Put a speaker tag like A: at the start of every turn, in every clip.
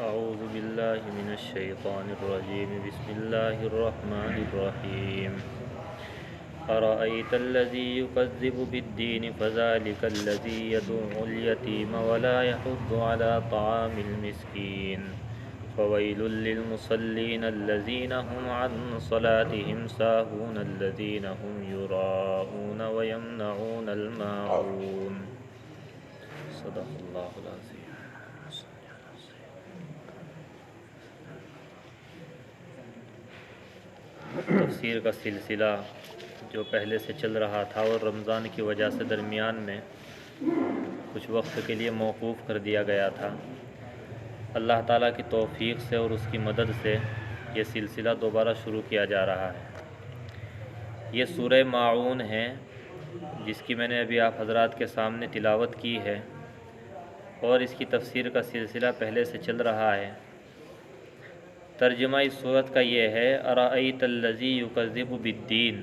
A: أعوذ بالله من الشيطان الرجيم بسم الله الرحمن الرحيم أرأيت الذي يكذب بالدين فذلك الذي يدعو اليتيم ولا يحض على طعام المسكين فويل للمصلين الذين هم عن صلاتهم ساهون الذين هم يراءون ويمنعون الماعون صدق الله العظيم. تفسیر کا سلسلہ جو پہلے سے چل رہا تھا اور رمضان کی وجہ سے درمیان میں کچھ وقت کے لیے موقوف کر دیا گیا تھا، اللہ تعالیٰ کی توفیق سے اور اس کی مدد سے یہ سلسلہ دوبارہ شروع کیا جا رہا ہے۔ یہ سورہ ماعون ہے جس کی میں نے ابھی آپ حضرات کے سامنے تلاوت کی ہے، اور اس کی تفسیر کا سلسلہ پہلے سے چل رہا ہے۔ ترجمہ اس سورت کا یہ ہے، ارأیت الذی یکذب بالدین،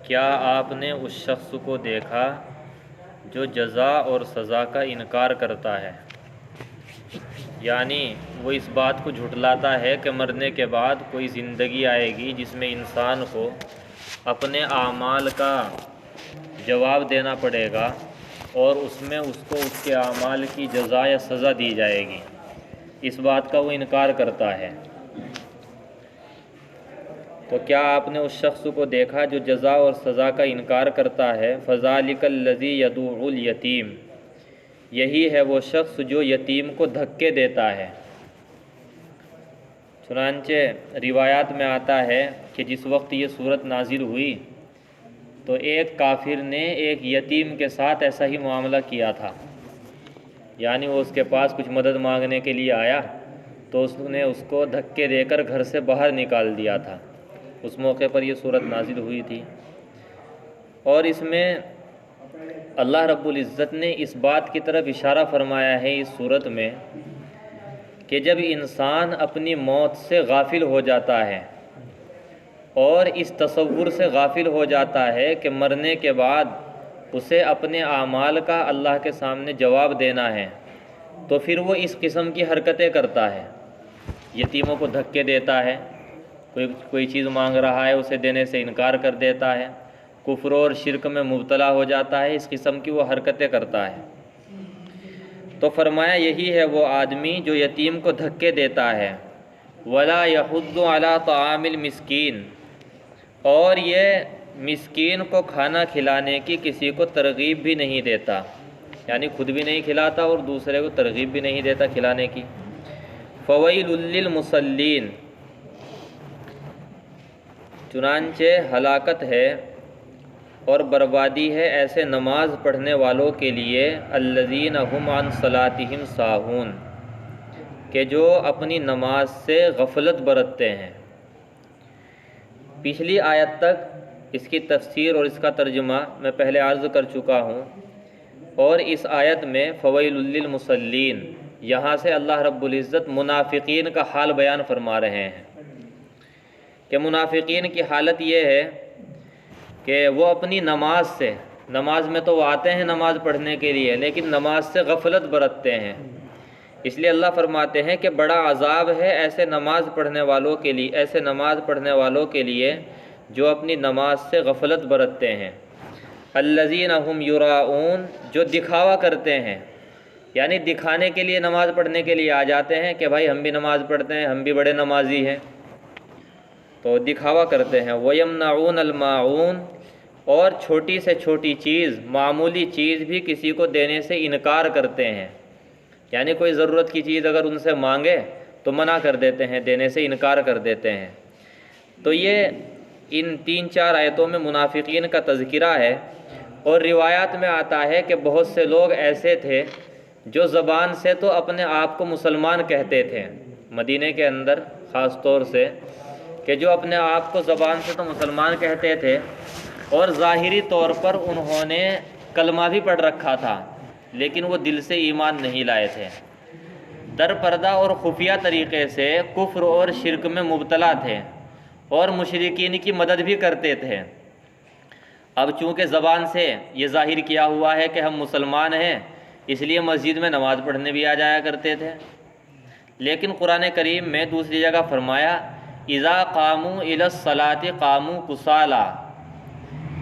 A: کیا آپ نے اس شخص کو دیکھا جو جزا اور سزا کا انکار کرتا ہے، یعنی وہ اس بات کو جھٹلاتا ہے کہ مرنے کے بعد کوئی زندگی آئے گی جس میں انسان کو اپنے اعمال کا جواب دینا پڑے گا اور اس میں اس کو اس کے اعمال کی جزا یا سزا دی جائے گی، اس بات کا وہ انکار کرتا ہے۔ تو کیا آپ نے اس شخص کو دیکھا جو جزا اور سزا کا انکار کرتا ہے؟ فَذَلِكَ الَّذِي يَدُعُ الْيَتِيمَ، یہی ہے وہ شخص جو یتیم کو دھکے دیتا ہے۔ چنانچہ روایات میں آتا ہے کہ جس وقت یہ صورت نازل ہوئی تو ایک کافر نے ایک یتیم کے ساتھ ایسا ہی معاملہ کیا تھا، یعنی وہ اس کے پاس کچھ مدد مانگنے کے لیے آیا تو اس نے اس کو دھکے دے کر گھر سے باہر نکال دیا تھا۔ اس موقع پر یہ صورت نازل ہوئی تھی، اور اس میں اللہ رب العزت نے اس بات کی طرف اشارہ فرمایا ہے اس صورت میں کہ جب انسان اپنی موت سے غافل ہو جاتا ہے اور اس تصور سے غافل ہو جاتا ہے کہ مرنے کے بعد اسے اپنے اعمال کا اللہ کے سامنے جواب دینا ہے، تو پھر وہ اس قسم کی حرکتیں کرتا ہے، یتیموں کو دھکے دیتا ہے، کوئی چیز مانگ رہا ہے اسے دینے سے انکار کر دیتا ہے، کفر اور شرک میں مبتلا ہو جاتا ہے، اس قسم کی وہ حرکتیں کرتا ہے۔ تو فرمایا یہی ہے وہ آدمی جو یتیم کو دھکے دیتا ہے، وَلَا يَحُضُّ عَلَىٰ طَعَامِ الْمِسْكِينِ، اور یہ مسکین کو کھانا کھلانے کی کسی کو ترغیب بھی نہیں دیتا، یعنی خود بھی نہیں کھلاتا اور دوسرے کو ترغیب بھی نہیں دیتا کھلانے کی۔ فَوَيْلٌ لِّلْمُصَلِّينَ، چنانچہ ہلاکت ہے اور بربادی ہے ایسے نماز پڑھنے والوں کے لیے، الذین هم عن صلاتهم ساہون، کہ جو اپنی نماز سے غفلت برتتے ہیں۔ پچھلی آیت تک اس کی تفسیر اور اس کا ترجمہ میں پہلے عرض کر چکا ہوں، اور اس آیت میں فویل للمصلین، یہاں سے اللہ رب العزت منافقین کا حال بیان فرما رہے ہیں کہ منافقین کی حالت یہ ہے کہ وہ اپنی نماز میں تو وہ آتے ہیں نماز پڑھنے کے لیے، لیکن نماز سے غفلت برتتے ہیں۔ اس لیے اللہ فرماتے ہیں کہ بڑا عذاب ہے ایسے نماز پڑھنے والوں کے لیے جو اپنی نماز سے غفلت برتتے ہیں۔ الذین هم یراؤون، جو دکھاوا کرتے ہیں، یعنی دکھانے کے لیے نماز پڑھنے کے لیے آ جاتے ہیں کہ بھائی ہم بھی نماز پڑھتے ہیں، ہم بھی بڑے نمازی ہیں، تو دکھاوا کرتے ہیں۔ وَيَمْنَعُونَ الْمَاعُونَ، اور چھوٹی سے چھوٹی چیز، معمولی چیز بھی کسی کو دینے سے انکار کرتے ہیں، یعنی کوئی ضرورت کی چیز اگر ان سے مانگے تو منع کر دیتے ہیں، دینے سے انکار کر دیتے ہیں۔ تو یہ ان 3-4 آیتوں میں منافقین کا تذکرہ ہے، اور روایات میں آتا ہے کہ بہت سے لوگ ایسے تھے جو زبان سے تو اپنے آپ کو مسلمان کہتے تھے، مدینے کے اندر خاص طور سے، کہ جو اپنے آپ کو زبان سے تو مسلمان کہتے تھے اور ظاہری طور پر انہوں نے کلمہ بھی پڑھ رکھا تھا، لیکن وہ دل سے ایمان نہیں لائے تھے، در پردہ اور خفیہ طریقے سے کفر اور شرک میں مبتلا تھے اور مشرکین کی مدد بھی کرتے تھے۔ اب چونکہ زبان سے یہ ظاہر کیا ہوا ہے کہ ہم مسلمان ہیں، اس لیے مسجد میں نماز پڑھنے بھی آ جایا کرتے تھے، لیکن قرآن کریم میں دوسری جگہ فرمایا اذا قاموا الی الصلاۃ قاموا کسالی،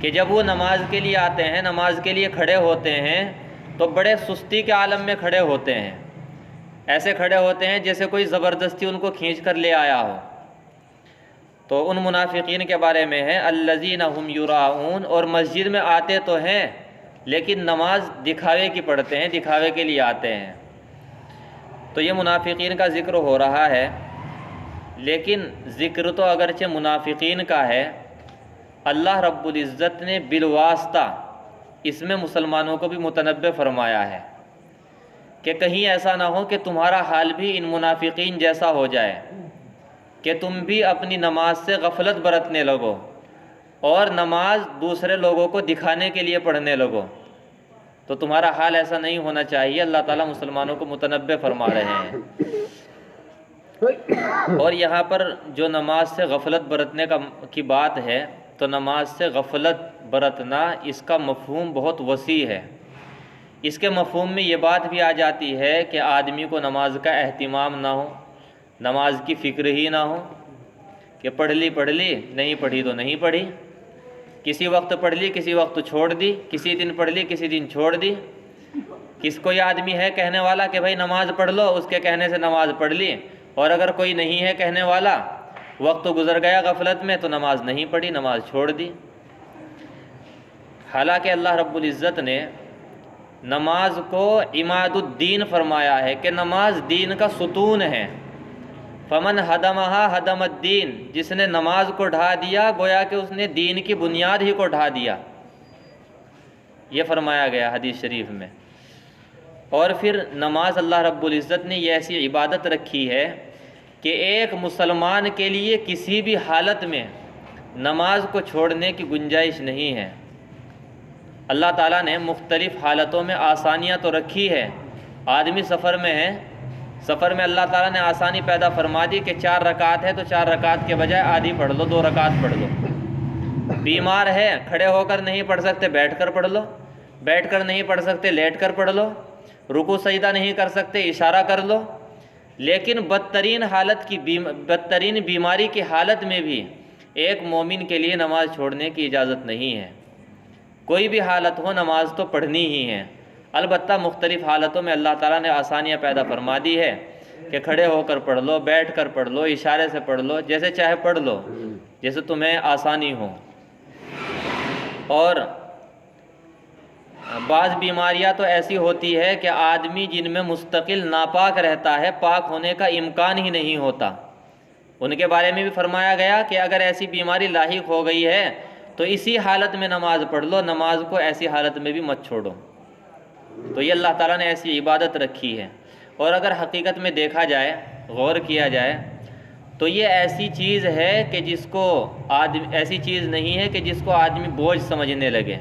A: کہ جب وہ نماز کے لیے آتے ہیں، نماز کے لیے کھڑے ہوتے ہیں تو بڑے سستی کے عالم میں کھڑے ہوتے ہیں، ایسے کھڑے ہوتے ہیں جیسے کوئی زبردستی ان کو کھینچ کر لے آیا ہو۔ تو ان منافقین کے بارے میں ہے الذین هم یراؤون، اور مسجد میں آتے تو ہیں لیکن نماز دکھاوے کی پڑھتے ہیں، دکھاوے کے لیے آتے ہیں۔ تو یہ منافقین کا ذکر ہو رہا ہے، لیکن ذکر تو اگرچہ منافقین کا ہے، اللہ رب العزت نے بالواسطہ اس میں مسلمانوں کو بھی متنبہ فرمایا ہے کہ کہیں ایسا نہ ہو کہ تمہارا حال بھی ان منافقین جیسا ہو جائے کہ تم بھی اپنی نماز سے غفلت برتنے لگو اور نماز دوسرے لوگوں کو دکھانے کے لیے پڑھنے لگو، تو تمہارا حال ایسا نہیں ہونا چاہیے۔ اللہ تعالیٰ مسلمانوں کو متنبہ فرما رہے ہیں۔ اور یہاں پر جو نماز سے غفلت برتنے کی بات ہے، تو نماز سے غفلت برتنا اس کا مفہوم بہت وسیع ہے۔ اس کے مفہوم میں یہ بات بھی آ جاتی ہے کہ آدمی کو نماز کا اہتمام نہ ہو، نماز کی فکر ہی نہ ہو، کہ پڑھ لی نہیں پڑھی تو نہیں پڑھی، کسی وقت پڑھ لی کسی وقت چھوڑ دی، کسی دن پڑھ لی کسی دن چھوڑ دی۔ کوئی آدمی ہے کہنے والا کہ بھائی نماز پڑھ لو، اس کے کہنے سے نماز پڑھ لی، اور اگر کوئی نہیں ہے کہنے والا، وقت گزر گیا غفلت میں تو نماز نہیں پڑھی، نماز چھوڑ دی۔ حالانکہ اللہ رب العزت نے نماز کو عماد الدین فرمایا ہے کہ نماز دین کا ستون ہے۔ فمن ہدمہا ہدم الدین، جس نے نماز کو ڈھا دیا گویا کہ اس نے دین کی بنیاد ہی کو ڈھا دیا، یہ فرمایا گیا حدیث شریف میں۔ اور پھر نماز اللہ رب العزت نے یہ ایسی عبادت رکھی ہے کہ ایک مسلمان کے لیے کسی بھی حالت میں نماز کو چھوڑنے کی گنجائش نہیں ہے۔ اللہ تعالیٰ نے مختلف حالتوں میں آسانیاں تو رکھی ہے۔ آدمی سفر میں ہے، سفر میں اللہ تعالیٰ نے آسانی پیدا فرما دی کہ 4 رکعت ہے تو 4 رکعت کے بجائے آدھی پڑھ لو، 2 رکعت پڑھ لو۔ بیمار ہے، کھڑے ہو کر نہیں پڑھ سکتے بیٹھ کر پڑھ لو، بیٹھ کر نہیں پڑھ سکتے لیٹ کر پڑھ لو، رکوع سجدہ نہیں کر سکتے اشارہ کر لو۔ لیکن بدترین بیماری کی حالت میں بھی ایک مومن کے لیے نماز چھوڑنے کی اجازت نہیں ہے۔ کوئی بھی حالت ہو نماز تو پڑھنی ہی ہے۔ البتہ مختلف حالتوں میں اللہ تعالیٰ نے آسانیاں پیدا فرما دی ہے کہ کھڑے ہو کر پڑھ لو، بیٹھ کر پڑھ لو، اشارے سے پڑھ لو، جیسے چاہے پڑھ لو، جیسے تمہیں آسانی ہو۔ اور بعض بیماریاں تو ایسی ہوتی ہے کہ آدمی جن میں مستقل ناپاک رہتا ہے، پاک ہونے کا امکان ہی نہیں ہوتا، ان کے بارے میں بھی فرمایا گیا کہ اگر ایسی بیماری لاحق ہو گئی ہے تو اسی حالت میں نماز پڑھ لو، نماز کو ایسی حالت میں بھی مت چھوڑو۔ تو یہ اللہ تعالیٰ نے ایسی عبادت رکھی ہے۔ اور اگر حقیقت میں دیکھا جائے، غور کیا جائے، تو یہ ایسی چیز ہے کہ ایسی چیز نہیں ہے کہ جس کو آدمی بوجھ سمجھنے لگے۔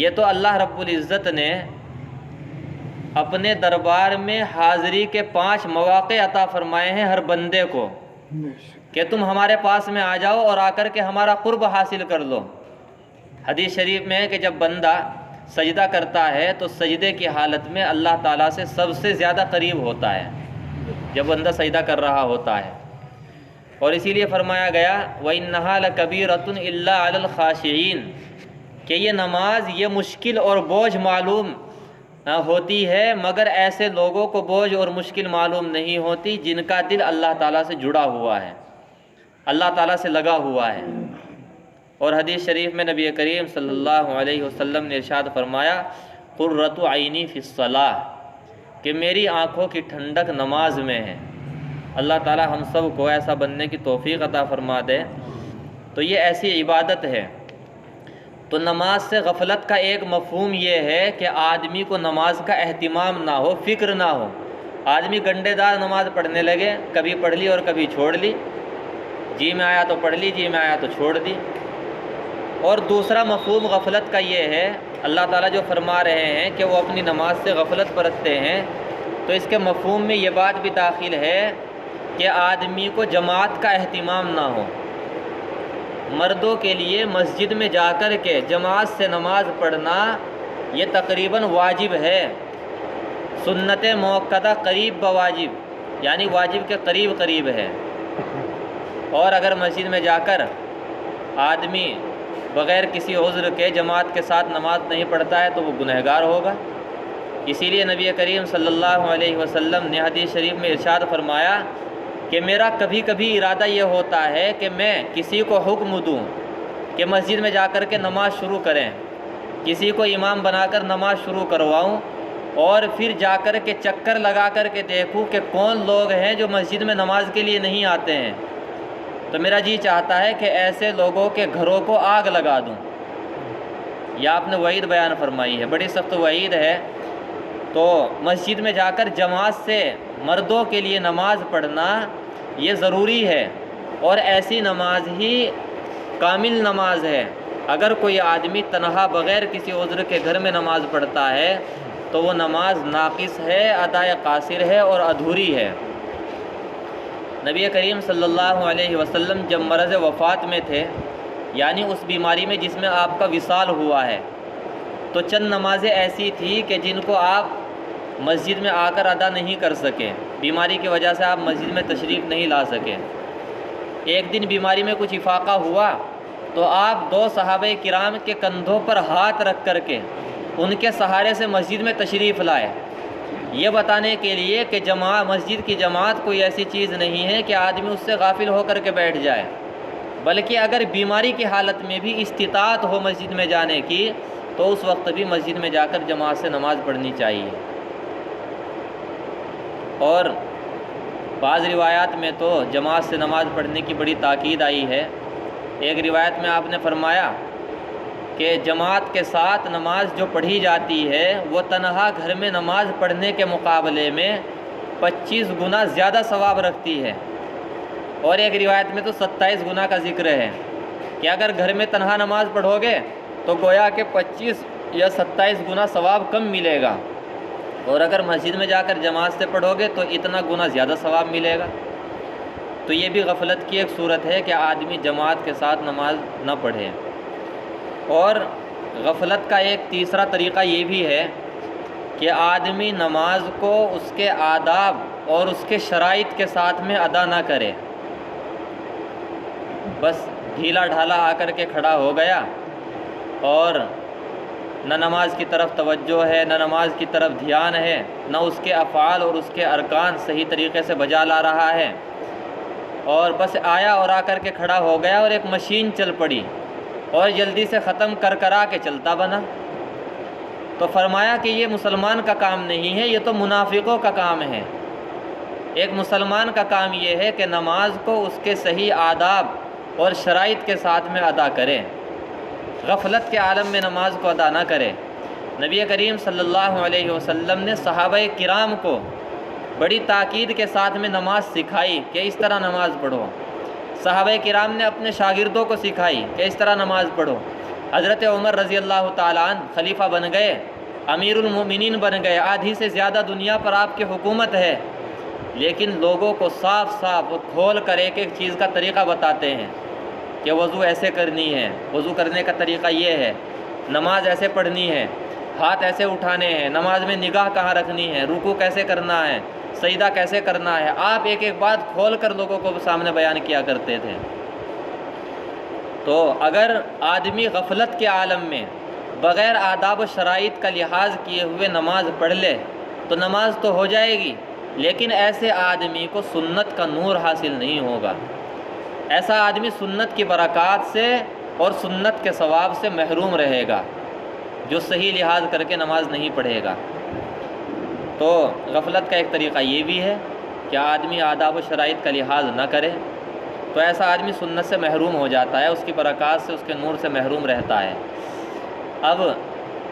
A: یہ تو اللہ رب العزت نے اپنے دربار میں حاضری کے 5 مواقع عطا فرمائے ہیں ہر بندے کو، کہ تم ہمارے پاس میں آ جاؤ اور آ کر کے ہمارا قرب حاصل کر لو۔ حدیث شریف میں ہے کہ جب بندہ سجدہ کرتا ہے تو سجدے کی حالت میں اللہ تعالیٰ سے سب سے زیادہ قریب ہوتا ہے جب بندہ سجدہ کر رہا ہوتا ہے۔ اور اسی لیے فرمایا گیا وَإِنَّهَا لَكَبِيرَةٌ إِلَّا عَلَى الْخَاشِعِينَ، کہ یہ نماز یہ مشکل اور بوجھ معلوم ہوتی ہے، مگر ایسے لوگوں کو بوجھ اور مشکل معلوم نہیں ہوتی جن کا دل اللہ تعالیٰ سے جڑا ہوا ہے، اللہ تعالیٰ سے لگا ہوا ہے۔ اور حدیث شریف میں نبی کریم صلی اللہ علیہ وسلم نے ارشاد فرمایا قرۃ عینی فی الصلاۃ، کہ میری آنکھوں کی ٹھنڈک نماز میں ہے۔ اللہ تعالیٰ ہم سب کو ایسا بننے کی توفیق عطا فرما دے۔ تو یہ ایسی عبادت ہے۔ تو نماز سے غفلت کا ایک مفہوم یہ ہے کہ آدمی کو نماز کا اہتمام نہ ہو، فکر نہ ہو، آدمی گنڈے دار نماز پڑھنے لگے، کبھی پڑھ لی اور کبھی چھوڑ لی، جی میں آیا تو پڑھ لی، جی میں آیا تو چھوڑ دی۔ اور دوسرا مفہوم غفلت کا یہ ہے، اللہ تعالیٰ جو فرما رہے ہیں کہ وہ اپنی نماز سے غفلت برتتے ہیں، تو اس کے مفہوم میں یہ بات بھی داخل ہے کہ آدمی کو جماعت کا اہتمام نہ ہو۔ مردوں کے لیے مسجد میں جا کر کے جماعت سے نماز پڑھنا یہ تقریباً واجب ہے، سنت موقدہ قریب بواجب، یعنی واجب کے قریب قریب ہے، اور اگر مسجد میں جا کر آدمی بغیر کسی عذر کے جماعت کے ساتھ نماز نہیں پڑھتا ہے تو وہ گنہگار ہوگا۔ اسی لیے نبی کریم صلی اللہ علیہ وسلم نے حدیث شریف میں ارشاد فرمایا کہ میرا کبھی کبھی ارادہ یہ ہوتا ہے کہ میں کسی کو حکم دوں کہ مسجد میں جا کر کے نماز شروع کریں، کسی کو امام بنا کر نماز شروع کرواؤں، اور پھر جا کر کے چکر لگا کر کے دیکھوں کہ کون لوگ ہیں جو مسجد میں نماز کے لیے نہیں آتے ہیں، تو میرا جی چاہتا ہے کہ ایسے لوگوں کے گھروں کو آگ لگا دوں۔ یہ آپ نے وعید بیان فرمائی ہے، بڑی سخت وعید ہے۔ تو مسجد میں جا کر جماعت سے مردوں کے لیے نماز پڑھنا یہ ضروری ہے، اور ایسی نماز ہی کامل نماز ہے۔ اگر کوئی آدمی تنہا بغیر کسی عذر کے گھر میں نماز پڑھتا ہے تو وہ نماز ناقص ہے، ادائے قاصر ہے اور ادھوری ہے۔ نبی کریم صلی اللہ علیہ وسلم جب مرض وفات میں تھے، یعنی اس بیماری میں جس میں آپ کا وصال ہوا ہے، تو چند نمازیں ایسی تھیں کہ جن کو آپ مسجد میں آ کر ادا نہیں کر سکے، بیماری کی وجہ سے آپ مسجد میں تشریف نہیں لا سکے۔ ایک دن بیماری میں کچھ افاقہ ہوا تو آپ 2 صحابہ کرام کے کندھوں پر ہاتھ رکھ کر کے ان کے سہارے سے مسجد میں تشریف لائے، یہ بتانے کے لیے کہ مسجد کی جماعت کوئی ایسی چیز نہیں ہے کہ آدمی اس سے غافل ہو کر کے بیٹھ جائے، بلکہ اگر بیماری کی حالت میں بھی استطاعت ہو مسجد میں جانے کی تو اس وقت بھی مسجد میں جا کر جماعت سے نماز پڑھنی چاہیے۔ اور بعض روایات میں تو جماعت سے نماز پڑھنے کی بڑی تاکید آئی ہے۔ ایک روایت میں آپ نے فرمایا کہ جماعت کے ساتھ نماز جو پڑھی جاتی ہے وہ تنہا گھر میں نماز پڑھنے کے مقابلے میں 25 گنا زیادہ ثواب رکھتی ہے، اور ایک روایت میں تو 27 گنا کا ذکر ہے کہ اگر گھر میں تنہا نماز پڑھو گے تو گویا کہ 25 یا 27 گنا ثواب کم ملے گا، اور اگر مسجد میں جا کر جماعت سے پڑھو گے تو اتنا گنا زیادہ ثواب ملے گا۔ تو یہ بھی غفلت کی ایک صورت ہے کہ آدمی جماعت کے ساتھ نماز نہ پڑھے۔ اور غفلت کا ایک تیسرا طریقہ یہ بھی ہے کہ آدمی نماز کو اس کے آداب اور اس کے شرائط کے ساتھ میں ادا نہ کرے، بس ڈھیلا ڈھالا آ کر کے کھڑا ہو گیا اور نہ نماز کی طرف توجہ ہے، نہ نماز کی طرف دھیان ہے، نہ اس کے افعال اور اس کے ارکان صحیح طریقے سے بجا لا رہا ہے، اور بس آیا اور آ کر کے کھڑا ہو گیا اور ایک مشین چل پڑی اور جلدی سے ختم کرا کے چلتا بنا۔ تو فرمایا کہ یہ مسلمان کا کام نہیں ہے، یہ تو منافقوں کا کام ہے۔ ایک مسلمان کا کام یہ ہے کہ نماز کو اس کے صحیح آداب اور شرائط کے ساتھ میں ادا کرے، غفلت کے عالم میں نماز کو ادا نہ کرے۔ نبی کریم صلی اللہ علیہ وسلم نے صحابہ کرام کو بڑی تاکید کے ساتھ میں نماز سکھائی کہ اس طرح نماز پڑھو۔ صحابہ کرام نے اپنے شاگردوں کو سکھائی کہ اس طرح نماز پڑھو۔ حضرت عمر رضی اللہ تعالیٰ عنہ خلیفہ بن گئے، امیر المومنین بن گئے، آدھی سے زیادہ دنیا پر آپ کی حکومت ہے، لیکن لوگوں کو صاف صاف کھول کر ایک ایک چیز کا طریقہ بتاتے ہیں کہ وضو ایسے کرنی ہے، وضو کرنے کا طریقہ یہ ہے، نماز ایسے پڑھنی ہے، ہاتھ ایسے اٹھانے ہیں، نماز میں نگاہ کہاں رکھنی ہے، رکوع کیسے کرنا ہے، سجدہ کیسے کرنا ہے۔ آپ ایک ایک بات کھول کر لوگوں کو سامنے بیان کیا کرتے تھے۔ تو اگر آدمی غفلت کے عالم میں بغیر آداب و شرائط کا لحاظ کیے ہوئے نماز پڑھ لے تو نماز تو ہو جائے گی، لیکن ایسے آدمی کو سنت کا نور حاصل نہیں ہوگا، ایسا آدمی سنت کی برکات سے اور سنت کے ثواب سے محروم رہے گا جو صحیح لحاظ کر کے نماز نہیں پڑھے گا۔ تو غفلت کا ایک طریقہ یہ بھی ہے کہ آدمی آداب و شرائط کا لحاظ نہ کرے، تو ایسا آدمی سنت سے محروم ہو جاتا ہے، اس کی برکات سے، اس کے نور سے محروم رہتا ہے۔ اب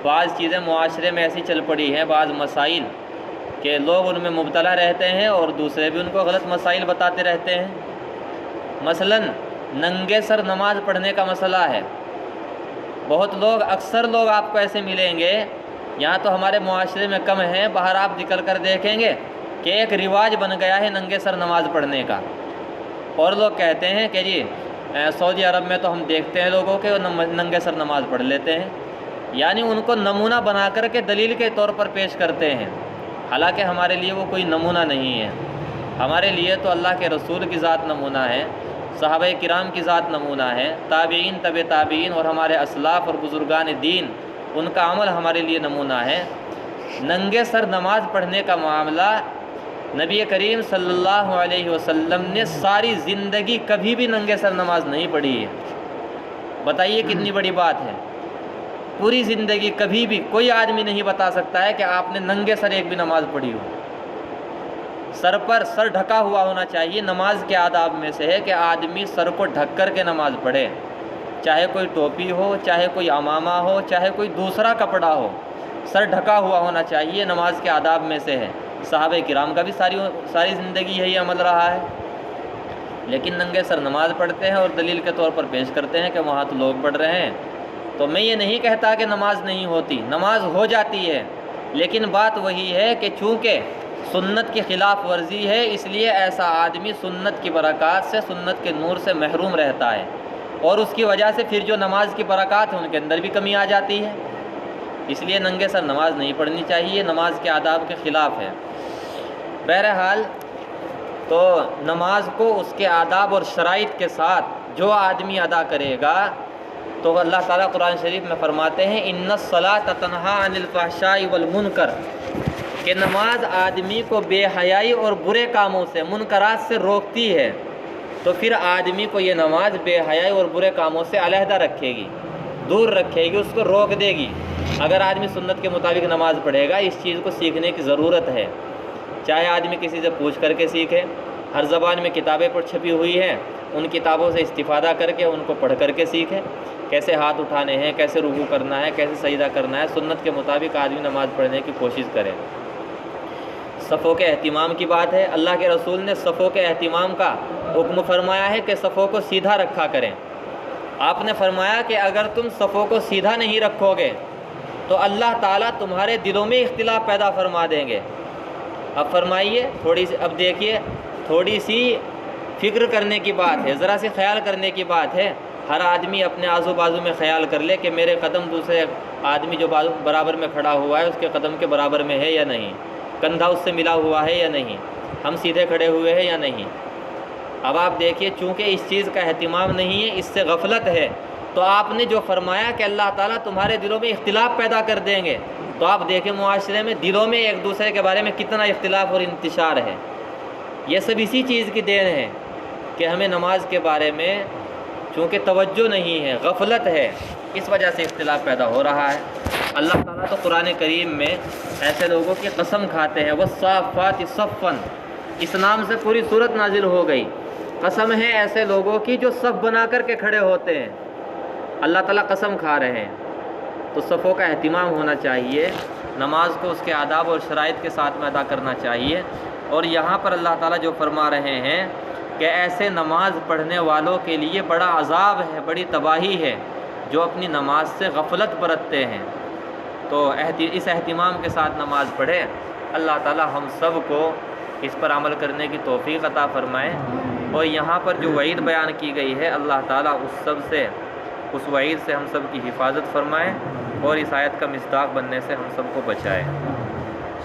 A: بعض چیزیں معاشرے میں ایسی چل پڑی ہیں، بعض مسائل کہ لوگ ان میں مبتلا رہتے ہیں اور دوسرے بھی ان کو غلط مسائل بتاتے رہتے ہیں۔ مثلاً ننگے سر نماز پڑھنے کا مسئلہ ہے۔ بہت لوگ، اکثر لوگ آپ کو ایسے ملیں گے، یہاں تو ہمارے معاشرے میں کم ہیں، باہر آپ نکل کر دیکھیں گے کہ ایک رواج بن گیا ہے ننگے سر نماز پڑھنے کا، اور لوگ کہتے ہیں کہ جی سعودی عرب میں تو ہم دیکھتے ہیں لوگوں کے ننگے سر نماز پڑھ لیتے ہیں، یعنی ان کو نمونہ بنا کر کے دلیل کے طور پر پیش کرتے ہیں، حالانکہ ہمارے لیے وہ کوئی نمونہ نہیں ہے۔ ہمارے لیے تو اللہ کے رسول کی ذات نمونہ ہے، صحابہ کرام کی ذات نمونہ ہے، تابعین، طب تابعین اور ہمارے اسلاف اور بزرگان دین، ان کا عمل ہمارے لیے نمونہ ہے۔ ننگے سر نماز پڑھنے کا معاملہ نبی کریم صلی اللہ علیہ وسلم نے ساری زندگی کبھی بھی ننگے سر نماز نہیں پڑھی ہے۔ بتائیے کتنی بڑی بات ہے، پوری زندگی کبھی بھی کوئی آدمی نہیں بتا سکتا ہے کہ آپ نے ننگے سر ایک بھی نماز پڑھی ہو۔ سر پر سر ڈھکا ہوا ہونا چاہیے۔ نماز کے آداب میں سے ہے کہ آدمی سر کو ڈھک کر کے نماز پڑھے، چاہے کوئی ٹوپی ہو، چاہے کوئی عمامہ ہو، چاہے کوئی دوسرا کپڑا ہو، سر ڈھکا ہوا ہونا چاہیے، نماز کے آداب میں سے ہے۔ صحابہ کرام کا بھی ساری زندگی یہی عمل رہا ہے، لیکن ننگے سر نماز پڑھتے ہیں اور دلیل کے طور پر پیش کرتے ہیں کہ وہاں تو لوگ پڑھ رہے ہیں۔ تو میں یہ نہیں کہتا کہ نماز نہیں ہوتی، نماز ہو جاتی ہے، لیکن بات وہی ہے کہ چونکہ سنت کی خلاف ورزی ہے، اس لیے ایسا آدمی سنت کی برکات سے، سنت کے نور سے محروم رہتا ہے، اور اس کی وجہ سے پھر جو نماز کی برکات ہیں ان کے اندر بھی کمی آ جاتی ہے۔ اس لیے ننگے سر نماز نہیں پڑھنی چاہیے، نماز کے آداب کے خلاف ہے۔ بہرحال تو نماز کو اس کے آداب اور شرائط کے ساتھ جو آدمی ادا کرے گا، تو اللہ تعالیٰ قرآن شریف میں فرماتے ہیں ان الصلاۃ تنہی عن الفحشاء والمنکر، کہ نماز آدمی کو بے حیائی اور برے کاموں سے، منکرات سے روکتی ہے، تو پھر آدمی کو یہ نماز بے حیائی اور برے کاموں سے علیحدہ رکھے گی، دور رکھے گی، اس کو روک دے گی۔ اگر آدمی سنت کے مطابق نماز پڑھے گا، اس چیز کو سیکھنے کی ضرورت ہے، چاہے آدمی کسی سے پوچھ کر کے سیکھے، ہر زبان میں کتابیں پر چھپی ہوئی ہیں، ان کتابوں سے استفادہ کر کے ان کو پڑھ کر کے سیکھے، کیسے ہاتھ اٹھانے ہیں، کیسے رکوع کرنا ہے، کیسے سجدہ کرنا ہے، سنت کے مطابق آدمی نماز پڑھنے کی کوشش کرے۔ صفوں کے اہتمام کی بات ہے، اللہ کے رسول نے صفوں کے اہتمام کا حکم فرمایا ہے کہ صفوں کو سیدھا رکھا کریں۔ آپ نے فرمایا کہ اگر تم صفوں کو سیدھا نہیں رکھو گے تو اللہ تعالیٰ تمہارے دلوں میں اختلاف پیدا فرما دیں گے۔ اب فرمائیے، اب دیکھیے، تھوڑی سی فکر کرنے کی بات ہے، ذرا سی خیال کرنے کی بات ہے۔ ہر آدمی اپنے آزو بازو میں خیال کر لے کہ میرے قدم دوسرے آدمی جو برابر میں کھڑا ہوا ہے اس کے قدم کے برابر میں ہے یا نہیں، کندھا اس سے ملا ہوا ہے یا نہیں، ہم سیدھے کھڑے ہوئے ہیں یا نہیں۔ اب آپ دیکھیے، چونکہ اس چیز کا اہتمام نہیں ہے، اس سے غفلت ہے، تو آپ نے جو فرمایا کہ اللہ تعالیٰ تمہارے دلوں میں اختلاف پیدا کر دیں گے، تو آپ دیکھیں معاشرے میں دلوں میں ایک دوسرے کے بارے میں کتنا اختلاف اور انتشار ہے۔ یہ سب اسی چیز کی دین ہے کہ ہمیں نماز کے بارے میں چونکہ توجہ نہیں ہے، غفلت ہے، اس وجہ سے اختلاف پیدا ہو رہا ہے۔ اللہ تعالیٰ تو قرآن کریم میں ایسے لوگوں کی قسم کھاتے ہیں، والصافات صفا، اس نام سے پوری سورت نازل ہو گئی۔ قسم ہے ایسے لوگوں کی جو صف بنا کر کے کھڑے ہوتے ہیں، اللہ تعالیٰ قسم کھا رہے ہیں۔ تو صفوں کا اہتمام ہونا چاہیے، نماز کو اس کے آداب اور شرائط کے ساتھ میں ادا کرنا چاہیے۔ اور یہاں پر اللہ تعالیٰ جو فرما رہے ہیں کہ ایسے نماز پڑھنے والوں کے لیے بڑا عذاب ہے، بڑی تباہی ہے، جو اپنی نماز سے غفلت برتتے ہیں۔ تو اس اہتمام کے ساتھ نماز پڑھے۔ اللہ تعالیٰ ہم سب کو اس پر عمل کرنے کی توفیق عطا فرمائے، اور یہاں پر جو وعید بیان کی گئی ہے، اللہ تعالیٰ اس وعید سے ہم سب کی حفاظت فرمائے، اور اس آیت کا مصداق بننے سے ہم سب کو بچائے۔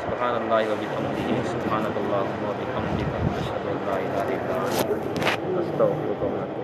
A: سبحان اللہ و بحمدہ، سبحانک اللہم و بحمدک، اشہد ان لا الہ الا انت، استغفرک و اتوب الیک۔